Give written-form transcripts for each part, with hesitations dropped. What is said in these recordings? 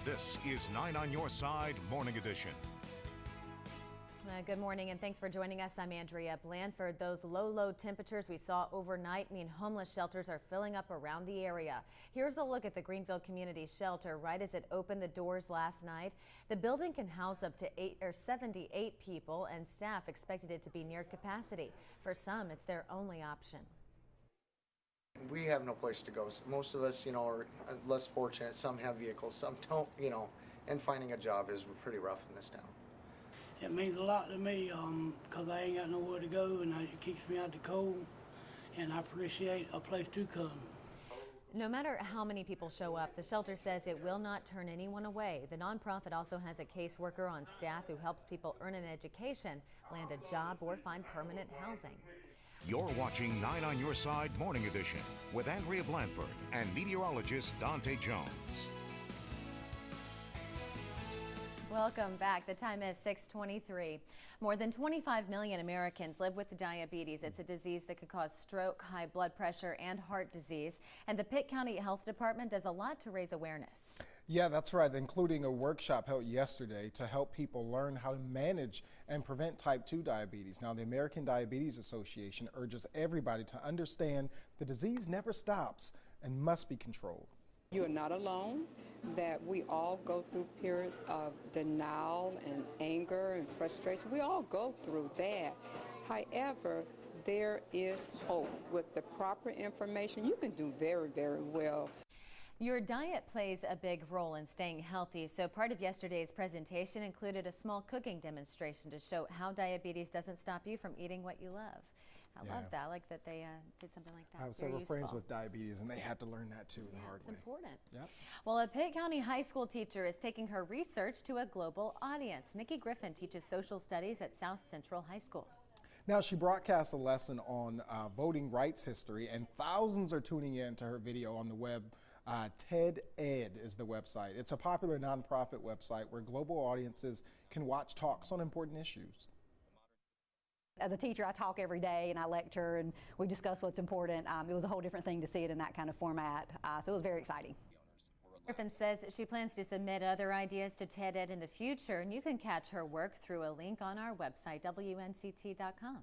This is 9 on Your Side Morning Edition. Good morning and thanks for joining us. I'm Andrea Blandford. Those low temperatures we saw overnight mean homeless shelters are filling up around the area. Here's a look at the Greenville Community Shelter right as it opened the doors last night. The building can house up to 78 people and staff expected it to be near capacity. For some, it's their only option. We have no place to go. Most of us, are less fortunate. Some have vehicles, some don't, and finding a job is pretty rough in this town. It means a lot to me because I ain't got nowhere to go, and it keeps me out the cold, and I appreciate a place to come. No matter how many people show up, the shelter says it will not turn anyone away. The nonprofit also has a caseworker on staff who helps people earn an education, land a job, or find permanent housing. You're watching 9 on Your Side Morning Edition with Andrea Blandford and meteorologist Dante Jones. Welcome back. The time is 6:23. More than 25 million Americans live with diabetes. It's a disease that could cause stroke, high blood pressure, and heart disease. And the Pitt County Health Department does a lot to raise awareness. Yeah, that's right, including a workshop held yesterday to help people learn how to manage and prevent type 2 diabetes. Now, the American Diabetes Association urges everybody to understand the disease never stops and must be controlled. You're not alone, that we all go through periods of denial and anger and frustration. We all go through that. However, there is hope. With the proper information, you can do very, very well. Your diet plays a big role in staying healthy, so part of yesterday's presentation included a small cooking demonstration to show how diabetes doesn't stop you from eating what you love. I love that. I like that they did something like that. I have several friends with diabetes, and they had to learn that too the hard way. It's important. Yep. Well, a Pitt County high school teacher is taking her research to a global audience. Nikki Griffin teaches social studies at South Central High School. Now, she broadcasts a lesson on voting rights history, and thousands are tuning in to her video on the web. TED Ed is the website. It's a popular nonprofit website where global audiences can watch talks on important issues. As a teacher, I talk every day and I lecture and we discuss what's important. It was a whole different thing to see it in that kind of format, so it was very exciting. Griffin says she plans to submit other ideas to TED Ed in the future, and you can catch her work through a link on our website, WNCT.com.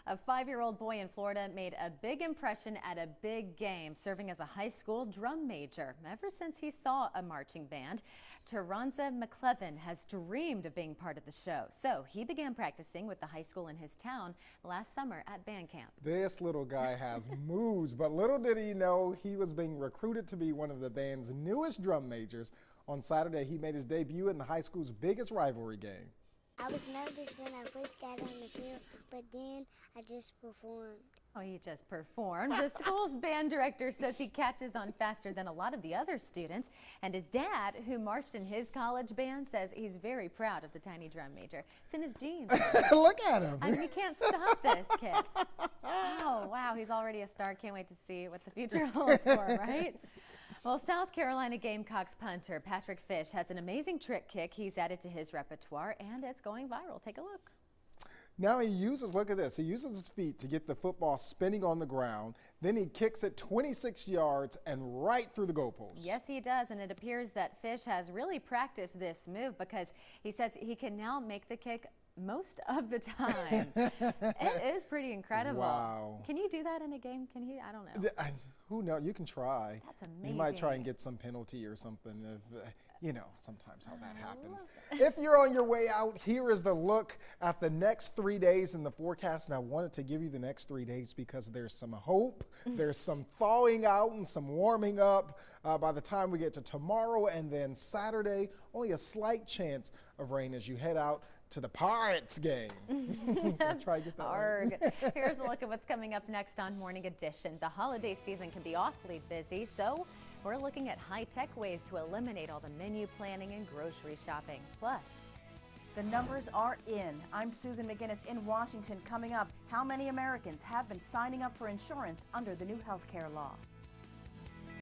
A 5-year-old boy in Florida made a big impression at a big game, serving as a high school drum major. Ever since he saw a marching band, Teronza McClevin has dreamed of being part of the show. So he began practicing with the high school in his town last summer at band camp. This little guy has moves, but little did he know he was being recruited to be one of the band's newest drum majors. On Saturday, he made his debut in the high school's biggest rivalry game. I was nervous when I first got on the field, but then I just performed. Oh, he just performed. The school's band director says he catches on faster than a lot of the other students. And his dad, who marched in his college band, says he's very proud of the tiny drum major. It's in his genes. Look at him. I mean, you can't stop this kid. Oh, wow. He's already a star. Can't wait to see what the future holds for him, right? Well, South Carolina Gamecocks punter Patrick Fish has an amazing trick kick he's added to his repertoire, and it's going viral. Take a look. Now look at this, he uses his feet to get the football spinning on the ground, then he kicks it 26 yards and right through the goalpost. Yes, he does, and it appears that Fish has really practiced this move because he says he can now make the kick most of the time. It is pretty incredible. Wow. Can you do that in a game? Can you? I don't know. Who knows? You can try. That's amazing. You might try and get some penalty or something. If, sometimes how that happens. If you're on your way out, here is the look at the next 3 days in the forecast. And I wanted to give you the next 3 days because there's some hope. There's some thawing out and some warming up by the time we get to tomorrow. And then Saturday, only a slight chance of rain as you head out to the Pirates game. Try to get that Arg. Here's a look at what's coming up next on Morning Edition. The holiday season can be awfully busy, so we're looking at high-tech ways to eliminate all the menu planning and grocery shopping. Plus, the numbers are in. I'm Susan McGinnis in Washington. Coming up, how many Americans have been signing up for insurance under the new health care law?